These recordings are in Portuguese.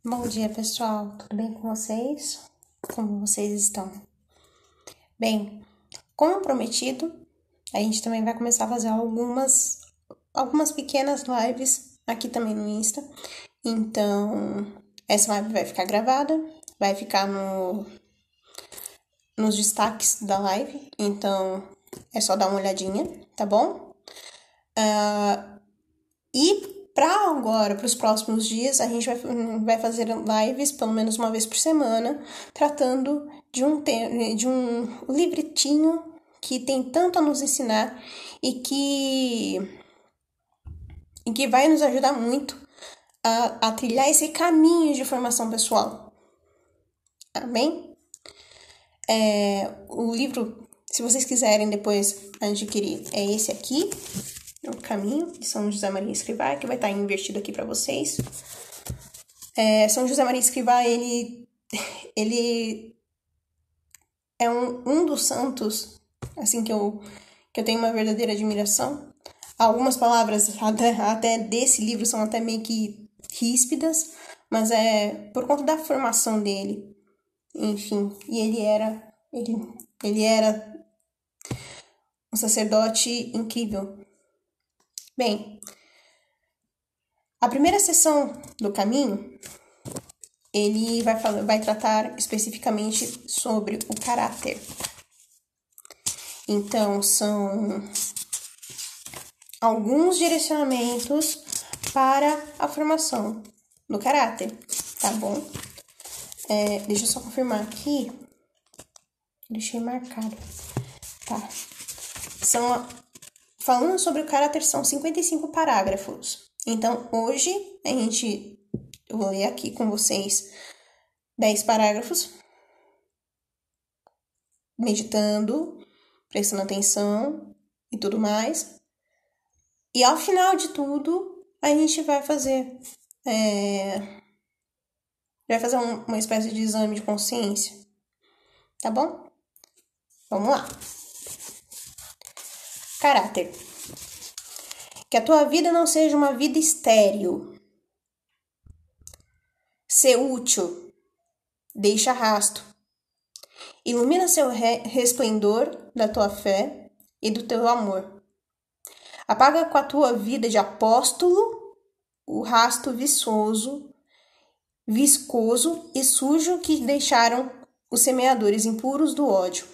Bom dia, pessoal. Tudo bem com vocês? Como vocês estão? Bem, como prometido, a gente também vai começar a fazer algumas pequenas lives aqui também no Insta. Então, essa live vai ficar gravada, vai ficar nos destaques da live. Então, é só dar uma olhadinha, tá bom? E para os próximos dias, a gente vai fazer lives pelo menos uma vez por semana, tratando de um livretinho que tem tanto a nos ensinar e que vai nos ajudar muito a trilhar esse caminho de formação pessoal. Amém? O livro, se vocês quiserem depois adquirir, é esse aqui, O Caminho, de São José Maria Escrivá, que vai estar invertido aqui para vocês. São José Maria Escrivá, ele é um dos santos, assim, que eu tenho uma verdadeira admiração. Algumas palavras até desse livro são até meio que ríspidas, mas é por conta da formação dele. Enfim, e ele era um sacerdote incrível. Bem, a primeira sessão do Caminho, ele vai tratar especificamente sobre o caráter. Então, são alguns direcionamentos para a formação do caráter, tá bom? Deixa eu só confirmar aqui. Deixei marcado. Tá. Falando sobre o caráter, são 55 parágrafos. Então, hoje, eu vou ler aqui com vocês 10 parágrafos, meditando, prestando atenção e tudo mais. E ao final de tudo, a gente vai fazer uma espécie de exame de consciência, tá bom? Vamos lá. Caráter. Que a tua vida não seja uma vida estéril. Ser útil. Deixa rastro. Ilumina seu resplendor da tua fé e do teu amor. Apaga com a tua vida de apóstolo o rastro viscoso e sujo que deixaram os semeadores impuros do ódio.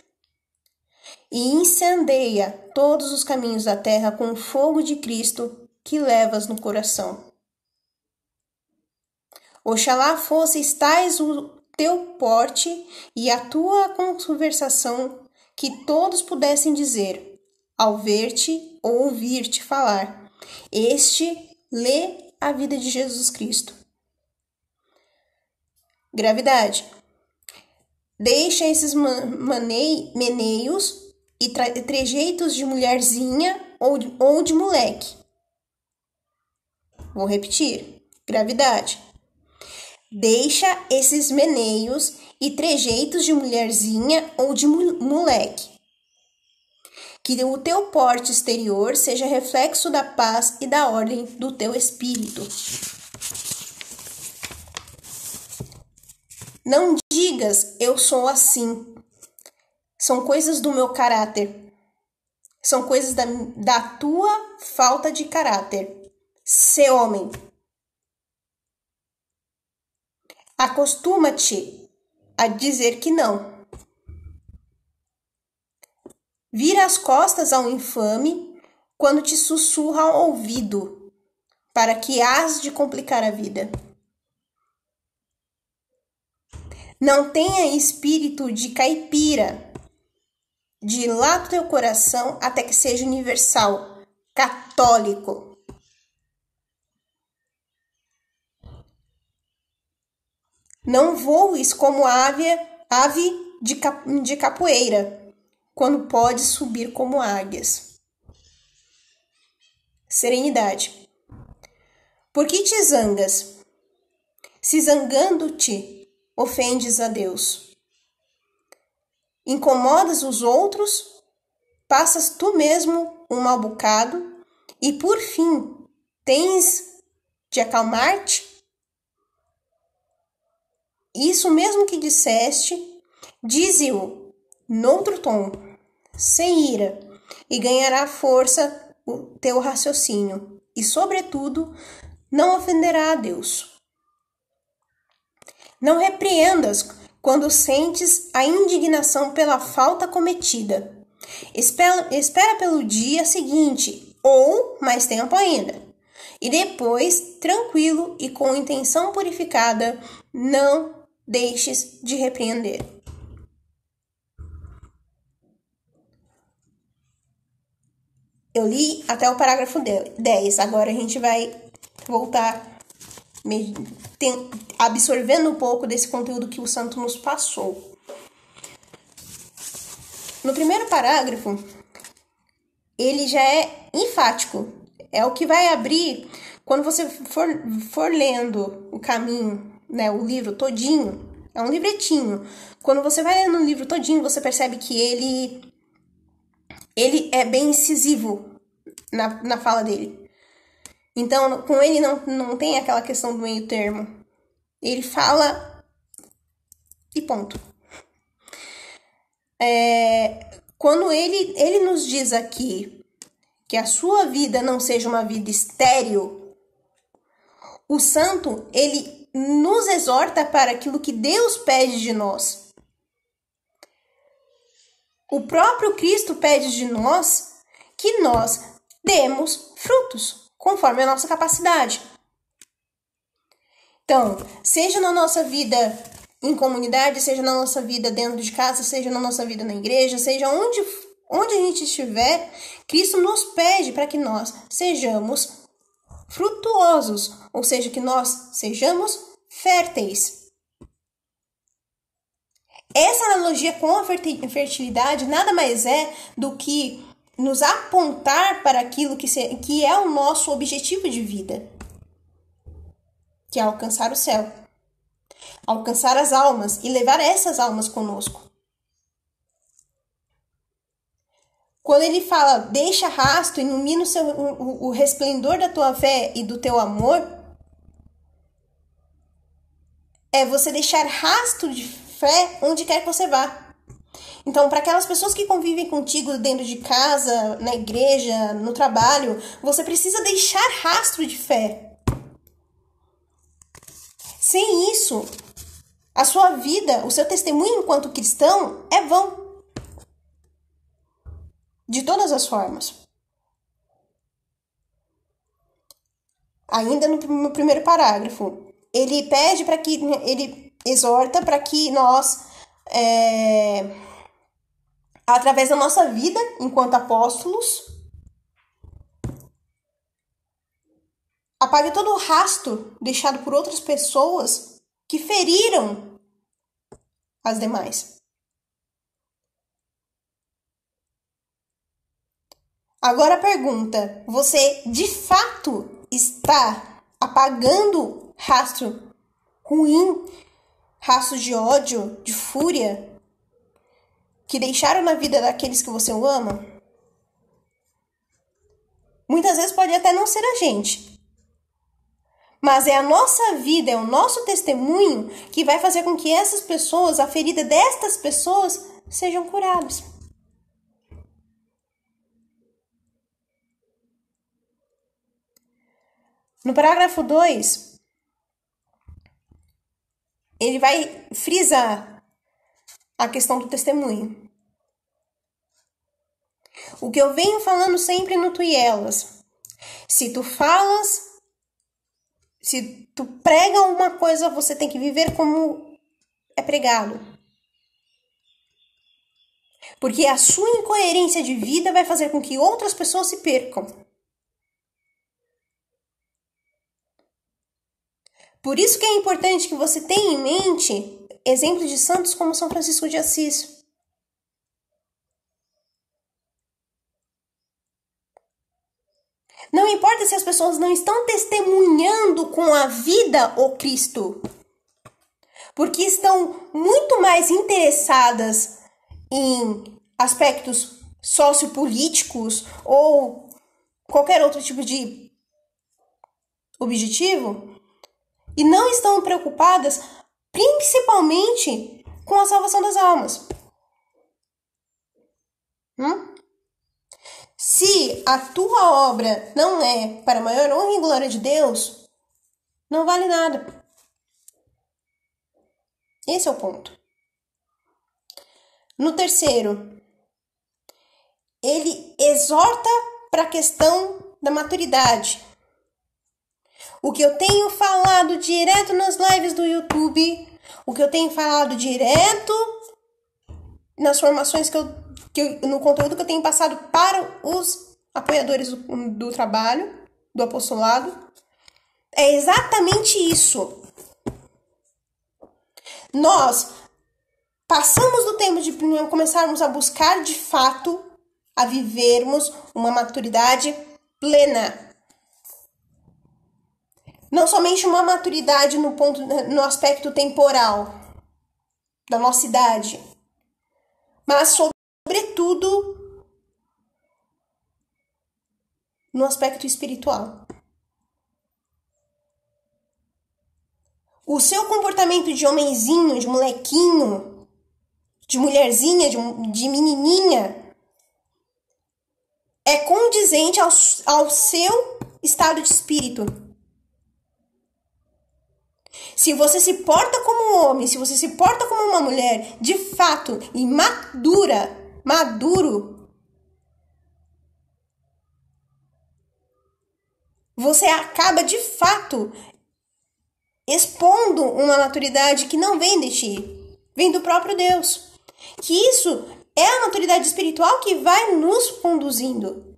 E incendeia todos os caminhos da terra com o fogo de Cristo que levas no coração. Oxalá fosses tais o teu porte e a tua conversação, que todos pudessem dizer, ao ver-te ou ouvir-te falar, este lê a vida de Jesus Cristo. Gravidade. Deixa esses meneios e trejeitos de mulherzinha ou de moleque. Vou repetir. Gravidade. Deixa esses meneios e trejeitos de mulherzinha ou de moleque. Que o teu porte exterior seja reflexo da paz e da ordem do teu espírito. Não digas, eu sou assim. São coisas do meu caráter. São coisas da tua falta de caráter. Sê homem. Acostuma-te a dizer que não. Vira as costas ao infame quando te sussurra ao ouvido, para que hás de complicar a vida. Não tenha espírito de caipira, de lá do teu coração até que seja universal, católico. Não voes como ave de capoeira, quando podes subir como águias. Serenidade. Por que te zangas? Se zangando-te, ofendes a Deus. Incomodas os outros, passas tu mesmo um mau bocado e, por fim, tens de acalmar-te? isso mesmo que disseste, dize-o noutro tom, sem ira, e ganhará força o teu raciocínio, e, sobretudo, não ofenderá a Deus. Não repreendas quando sentes a indignação pela falta cometida. Espera pelo dia seguinte, ou mais tempo ainda. E depois, tranquilo e com intenção purificada, não deixes de repreender. Eu li até o parágrafo 10. Agora a gente vai voltar absorvendo um pouco desse conteúdo que o santo nos passou. No primeiro parágrafo, ele já é enfático. É o que vai abrir quando você for lendo o caminho, né, o livro todinho. É um livretinho. Quando você vai lendo o livro todinho, você percebe que ele é bem incisivo na fala dele. Então, com ele não tem aquela questão do meio termo. Ele fala e ponto. Quando ele nos diz aqui que a sua vida não seja uma vida estéril, o santo, ele nos exorta para aquilo que Deus pede de nós. O próprio Cristo pede de nós que nós demos frutos, conforme a nossa capacidade. Então, seja na nossa vida em comunidade, seja na nossa vida dentro de casa, seja na nossa vida na igreja, seja onde a gente estiver, Cristo nos pede para que nós sejamos frutuosos, ou seja, que nós sejamos férteis. Essa analogia com a fertilidade nada mais é do que nos apontar para aquilo que é o nosso objetivo de vida, que é alcançar o céu, alcançar as almas e levar essas almas conosco. Quando ele fala, deixa rastro, ilumina o resplendor da tua fé e do teu amor, é você deixar rastro de fé onde quer que você vá. Então, para aquelas pessoas que convivem contigo dentro de casa, na igreja, no trabalho, você precisa deixar rastro de fé. Sem isso, a sua vida, o seu testemunho enquanto cristão é vão. De todas as formas. Ainda no primeiro parágrafo, ele exorta para que nós, através da nossa vida enquanto apóstolos, apague todo o rastro deixado por outras pessoas que feriram as demais. Agora a pergunta, você de fato está apagando rastro ruim, rastros de ódio, de fúria, que deixaram na vida daqueles que você ama? Muitas vezes pode até não ser a gente, mas é a nossa vida, é o nosso testemunho que vai fazer com que essas pessoas, a ferida destas pessoas, sejam curadas. No parágrafo 2, ele vai frisar a questão do testemunho. O que eu venho falando sempre no Tu e Elas. Se tu prega uma coisa, você tem que viver como é pregado. Porque a sua incoerência de vida vai fazer com que outras pessoas se percam. Por isso que é importante que você tenha em mente exemplos de santos como São Francisco de Assis. Não importa se as pessoas não estão testemunhando com a vida o Cristo, porque estão muito mais interessadas em aspectos sociopolíticos ou qualquer outro tipo de objetivo, e não estão preocupadas principalmente com a salvação das almas. Se a tua obra não é para a maior honra e glória de Deus, não vale nada. Esse é o ponto. No terceiro, ele exorta para a questão da maturidade. O que eu tenho falado direto nas lives do YouTube, o que eu tenho falado direto nas formações no conteúdo que eu tenho passado para os apoiadores do trabalho, do apostolado, é exatamente isso. Nós passamos do tempo de começarmos a buscar de fato, a vivermos uma maturidade plena. Não somente uma maturidade no aspecto temporal da nossa idade, mas sobretudo no aspecto espiritual. O seu comportamento de homenzinho, de molequinho, de mulherzinha, de menininha, é condizente ao seu estado de espírito. Se você se porta como um homem, se você se porta como uma mulher, de fato, e maduro, você acaba, de fato, expondo uma maturidade que não vem de ti, vem do próprio Deus. Que isso é a maturidade espiritual que vai nos conduzindo.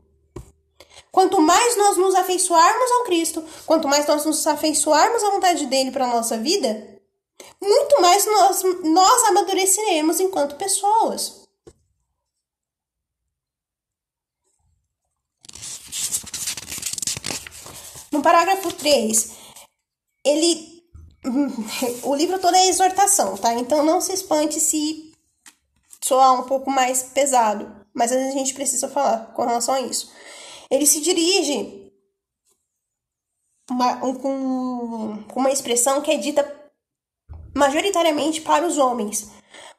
Quanto mais nós nos afeiçoarmos ao Cristo, quanto mais nós nos afeiçoarmos à vontade dele para a nossa vida, muito mais nós amadureceremos enquanto pessoas. No parágrafo 3, o livro todo é exortação, tá? Então não se espante se soar um pouco mais pesado, mas às vezes a gente precisa falar com relação a isso. Ele se dirige com uma expressão que é dita majoritariamente para os homens,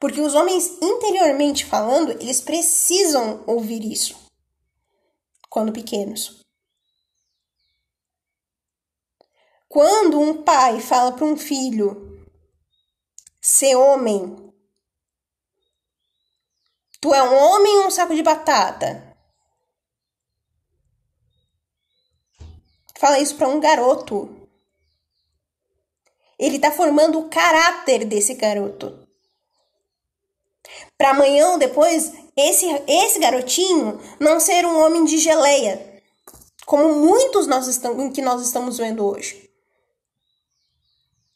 porque os homens, interiormente falando, eles precisam ouvir isso quando pequenos. Quando um pai fala para um filho, ser homem, tu é um homem ou um saco de batata? Fala isso para um garoto. Ele está formando o caráter desse garoto. Para amanhã ou depois, esse garotinho não ser um homem de geleia, como muitos que nós estamos vendo hoje.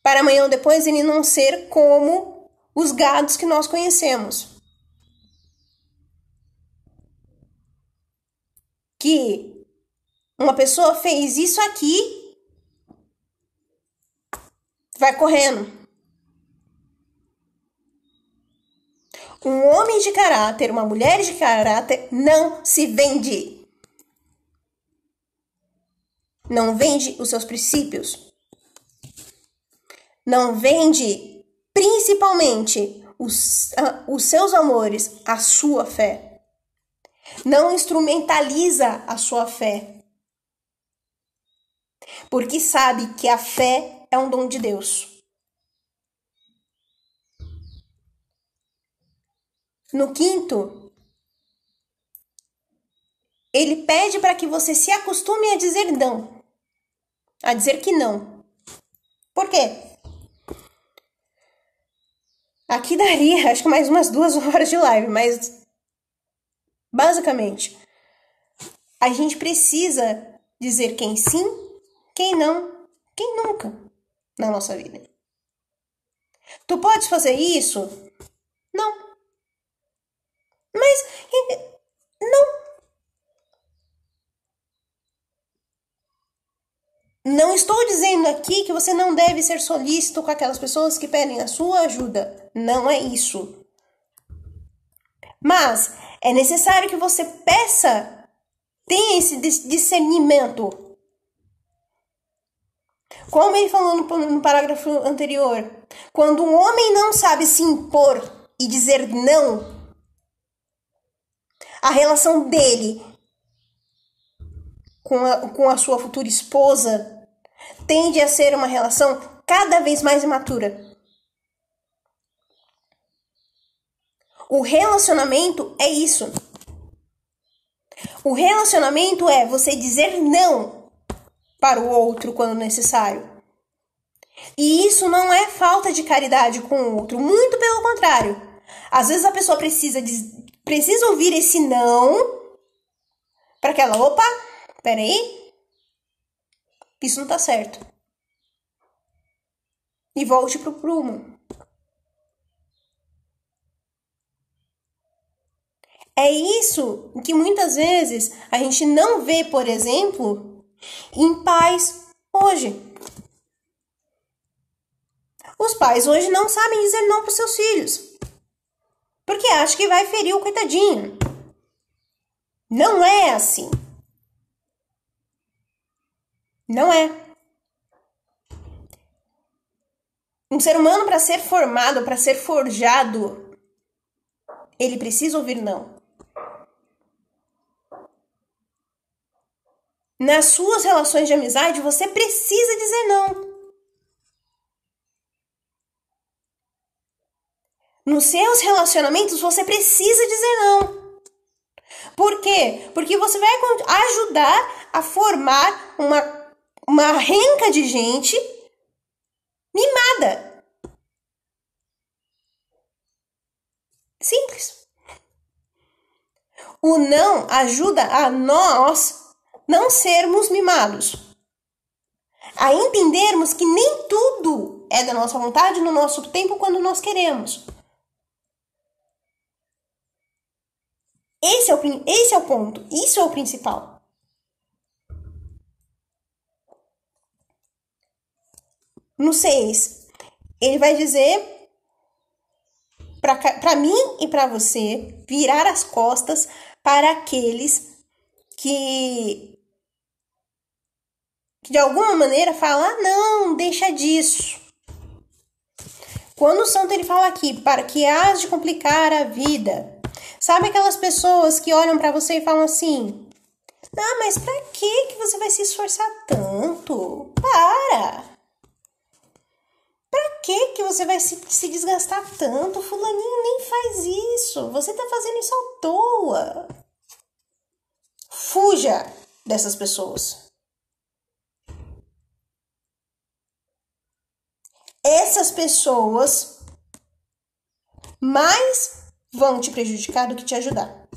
Para amanhã ou depois ele não ser como os gados que nós conhecemos. Que uma pessoa fez isso aqui, vai correndo. Um homem de caráter, uma mulher de caráter não se vende. Não vende os seus princípios. Não vende, principalmente, os seus amores, a sua fé. Não instrumentaliza a sua fé. Porque sabe que a fé é um dom de Deus. No quinto, ele pede para que você se acostume a dizer não. A dizer que não. Por quê? Aqui daria, acho que mais umas 2 horas de live, mas basicamente, a gente precisa dizer quem sim, quem não, quem nunca na nossa vida. Tu podes fazer isso? Não. Mas, não. Não estou dizendo aqui que você não deve ser solícito com aquelas pessoas que pedem a sua ajuda. Não é isso. Mas é necessário que você tenha esse discernimento. Como ele falou no parágrafo anterior, quando um homem não sabe se impor e dizer não, a relação dele com a sua futura esposa tende a ser uma relação cada vez mais imatura. O relacionamento é isso. O relacionamento é você dizer não para o outro quando necessário. E isso não é falta de caridade com o outro, muito pelo contrário. Às vezes a pessoa precisa ouvir esse não para que ela, opa, peraí, isso não tá certo. E volte pro prumo. É isso que muitas vezes a gente não vê, por exemplo, em pais hoje. Os pais hoje não sabem dizer não para os seus filhos, porque acham que vai ferir o coitadinho. Não é assim. Não é. Um ser humano, para ser formado, para ser forjado, ele precisa ouvir não. Nas suas relações de amizade, você precisa dizer não. Nos seus relacionamentos, você precisa dizer não. Por quê? Porque você vai ajudar a formar uma renca de gente mimada. Simples. O não ajuda a nós não sermos mimados. A entendermos que nem tudo é da nossa vontade no nosso tempo quando nós queremos. Esse é o ponto. Isso é o principal. No 6, ele vai dizer para mim e para você virar as costas para aqueles que de alguma maneira falam, ah, não, deixa disso. Quando o santo ele fala aqui, para que hás de complicar a vida. Sabe aquelas pessoas que olham para você e falam assim, ah, mas pra que você vai se esforçar tanto? Para! Pra que você vai se desgastar tanto? Fulaninho nem faz isso. Você tá fazendo isso à toa. Fuja dessas pessoas. Essas pessoas mais vão te prejudicar do que te ajudar.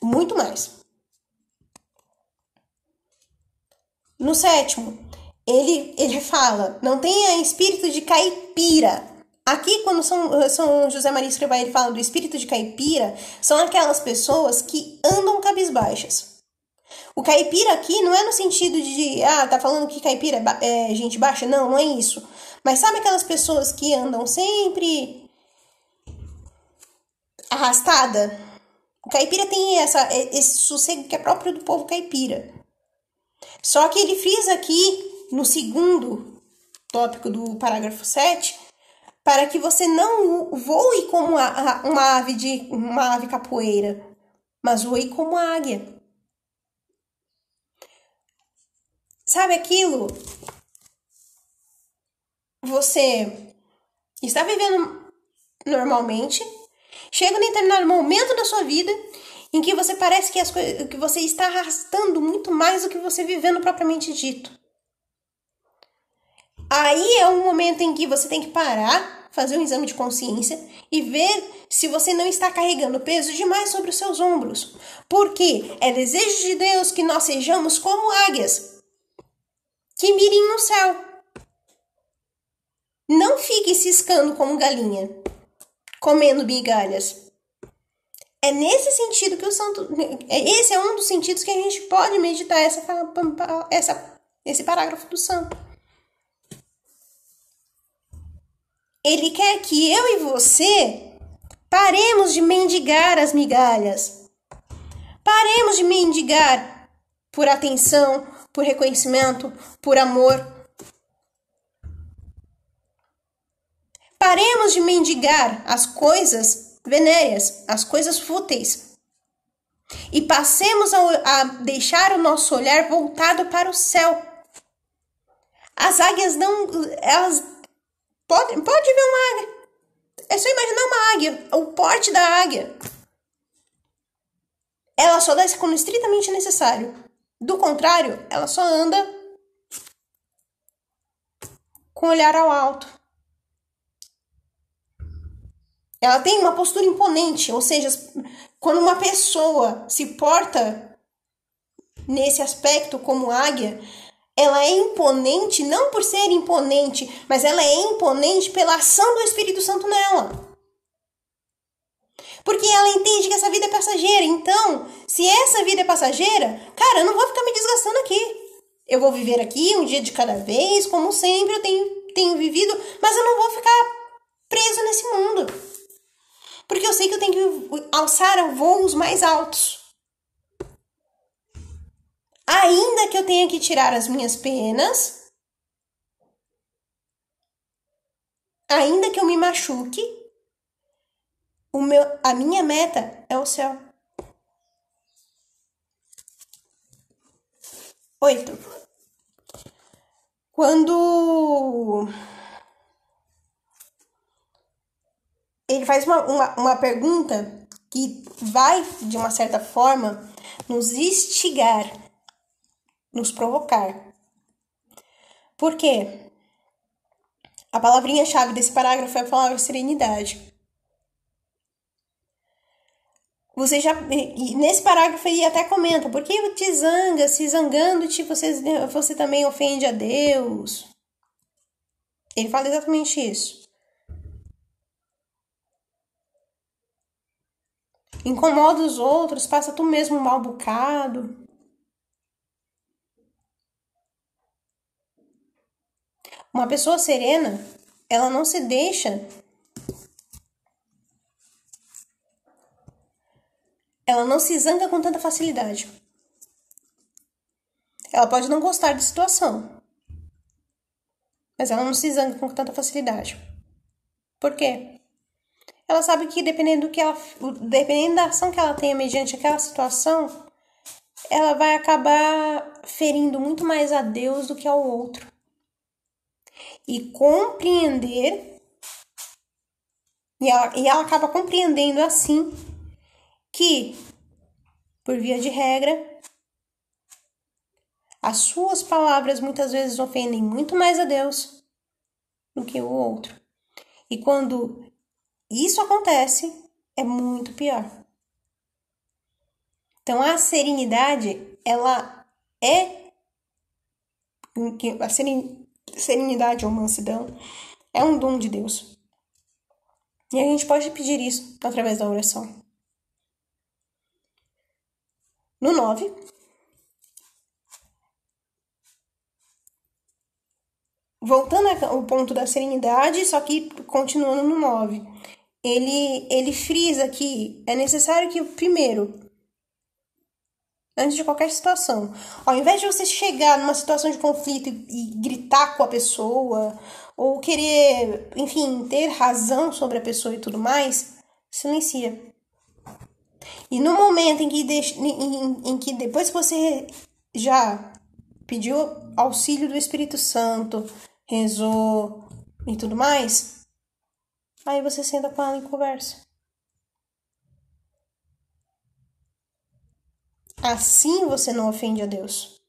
Muito mais. No 7º, ele fala, não tenha espírito de caipira. Aqui, quando São José Maria Escrivá ele fala do espírito de caipira, são aquelas pessoas que andam cabisbaixas. O caipira aqui não é no sentido de, tá falando que caipira é gente baixa? Não, não é isso. Mas sabe aquelas pessoas que andam sempre arrastada? O caipira tem esse sossego que é próprio do povo caipira. Só que ele frisa aqui, no 2º tópico do parágrafo 7, para que você não voe como uma ave capoeira, mas voe como a águia. Sabe aquilo? Você está vivendo normalmente, chega em determinado momento da sua vida em que você parece que você está arrastando muito mais do que você vivendo propriamente dito. Aí é um momento em que você tem que parar, fazer um exame de consciência e ver se você não está carregando peso demais sobre os seus ombros. Porque é desejo de Deus que nós sejamos como águias, que mirem no céu. Não fique ciscando como galinha, comendo migalhas. É nesse sentido que o santo... Esse é um dos sentidos que a gente pode meditar esse parágrafo do santo. Ele quer que eu e você paremos de mendigar as migalhas. Paremos de mendigar por atenção, por reconhecimento, por amor. Paremos de mendigar as coisas venéreas, as coisas fúteis. E passemos a deixar o nosso olhar voltado para o céu. As águias não... Elas pode ver uma águia. É só imaginar uma águia, o porte da águia. Ela só desce quando estritamente necessário. Do contrário, ela só anda com o olhar ao alto. Ela tem uma postura imponente, ou seja, quando uma pessoa se porta nesse aspecto como águia, ela é imponente não por ser imponente, mas ela é imponente pela ação do Espírito Santo nela. Porque ela entende que essa vida é passageira. Então, se essa vida é passageira, cara, eu não vou ficar me desgastando aqui. Eu vou viver aqui um dia de cada vez, como sempre eu tenho vivido, mas eu não vou ficar preso nesse mundo. Porque eu sei que eu tenho que alçar voos mais altos. Ainda que eu tenha que tirar as minhas penas, ainda que eu me machuque, a minha meta é o céu. 8. Quando ele faz uma pergunta que vai, de uma certa forma, nos instigar, nos provocar. Por quê? A palavrinha-chave desse parágrafo é a palavra serenidade. Nesse parágrafo ele até comenta, por que te zanga? Se zangando-te, você também ofende a Deus. Ele fala exatamente isso. Incomoda os outros, passa tu mesmo um mal bocado. Uma pessoa serena, ela não se deixa... Ela não se zanga com tanta facilidade. Ela pode não gostar da situação, mas ela não se zanga com tanta facilidade. Por quê? Ela sabe que dependendo da ação que ela tenha mediante aquela situação, ela vai acabar ferindo muito mais a Deus do que ao outro. E compreender, e ela acaba compreendendo assim, que, por via de regra, as suas palavras muitas vezes ofendem muito mais a Deus do que o outro. E quando isso acontece, é muito pior. Então, a serenidade, ela é... A serenidade ou mansidão é um dom de Deus. E a gente pode pedir isso através da oração. No 9, voltando ao ponto da serenidade, só que continuando no 9, ele frisa que é necessário que, primeiro, antes de qualquer situação, ao invés de você chegar numa situação de conflito e gritar com a pessoa, ou querer, enfim, ter razão sobre a pessoa e tudo mais, silencia. E no momento em que depois que você já pediu auxílio do Espírito Santo, rezou e tudo mais, aí você senta com ela e conversa. Assim você não ofende a Deus.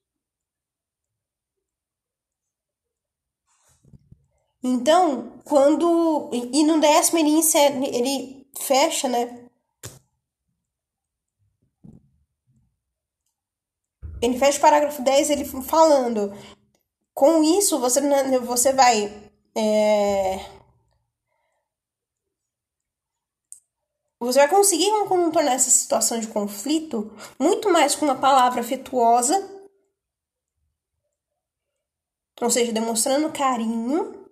Então, quando... E no 10º ele fecha, né? Ele fecha o parágrafo 10, ele falando, com isso você vai você vai conseguir contornar essa situação de conflito muito mais com uma palavra afetuosa, ou seja, demonstrando carinho,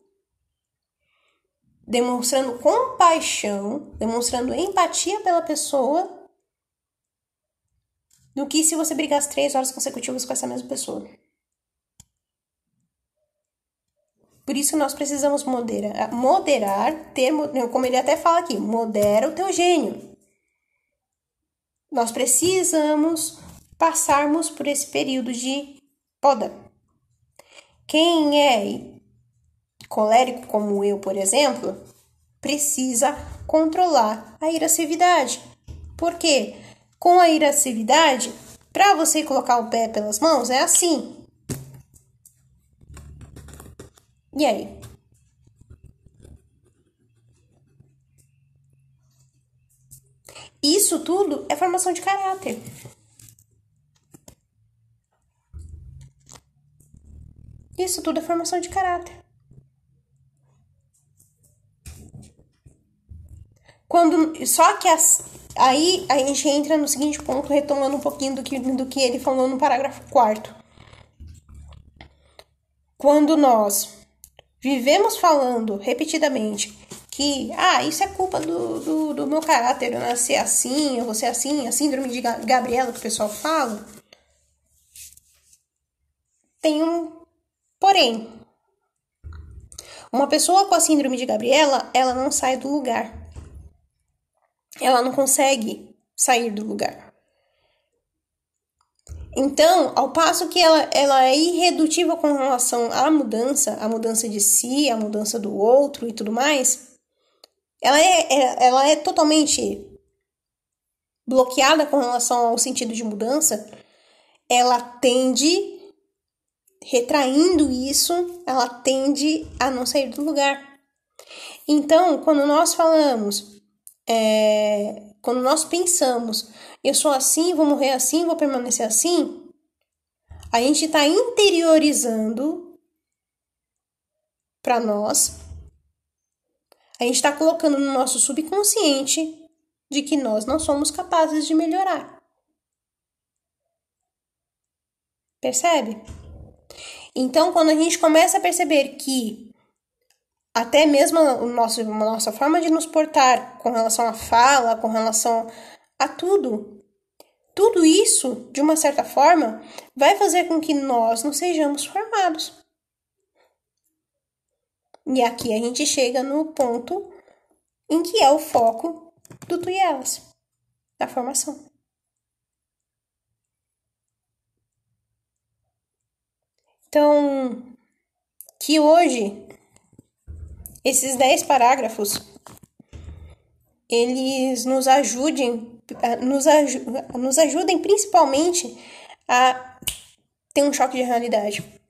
demonstrando compaixão, demonstrando empatia pela pessoa, do que se você brigasse 3 horas consecutivas com essa mesma pessoa. Por isso nós precisamos moderar, como ele até fala aqui, modera o teu gênio. Nós precisamos passarmos por esse período de poda. Quem é colérico como eu, por exemplo, precisa controlar a irascividade. Por quê? Com a irascividade, para você colocar o pé pelas mãos, é assim. E aí? Isso tudo é formação de caráter. Isso tudo é formação de caráter. Só que aí a gente entra no seguinte ponto, retomando um pouquinho do que ele falou no parágrafo 4º. Quando nós vivemos falando repetidamente que, isso é culpa do meu caráter, eu nasci assim, eu vou ser assim, a síndrome de Gabriela que o pessoal fala, tem um porém. Uma pessoa com a síndrome de Gabriela, ela não sai do lugar. Ela não consegue sair do lugar. Então, ao passo que ela é irredutível com relação à mudança, a mudança de si, a mudança do outro e tudo mais, ela é totalmente bloqueada com relação ao sentido de mudança, ela tende, retraindo isso, ela tende a não sair do lugar. Então, quando nós falamos, quando nós pensamos, eu sou assim, vou morrer assim, vou permanecer assim, a gente está interiorizando para nós, a gente está colocando no nosso subconsciente de que nós não somos capazes de melhorar. Percebe? Então, quando a gente começa a perceber que até mesmo a nossa forma de nos portar com relação à fala, com relação a tudo isso, de uma certa forma, vai fazer com que nós não sejamos formados. E aqui a gente chega no ponto em que é o foco do Tu e Elas, da formação. Então, que hoje, esses 10 parágrafos, eles nos ajudem principalmente a ter um choque de realidade.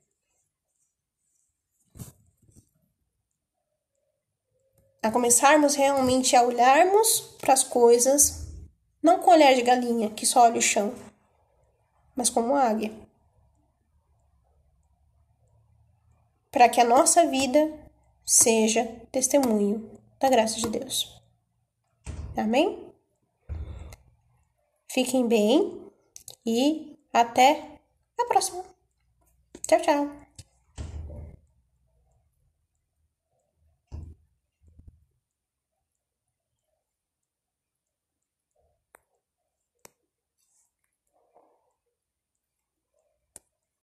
A começarmos realmente a olharmos para as coisas, não com olhar de galinha, que só olha o chão, mas como águia. Para que a nossa vida seja testemunho da graça de Deus. Amém? Fiquem bem e até a próxima. Tchau, tchau.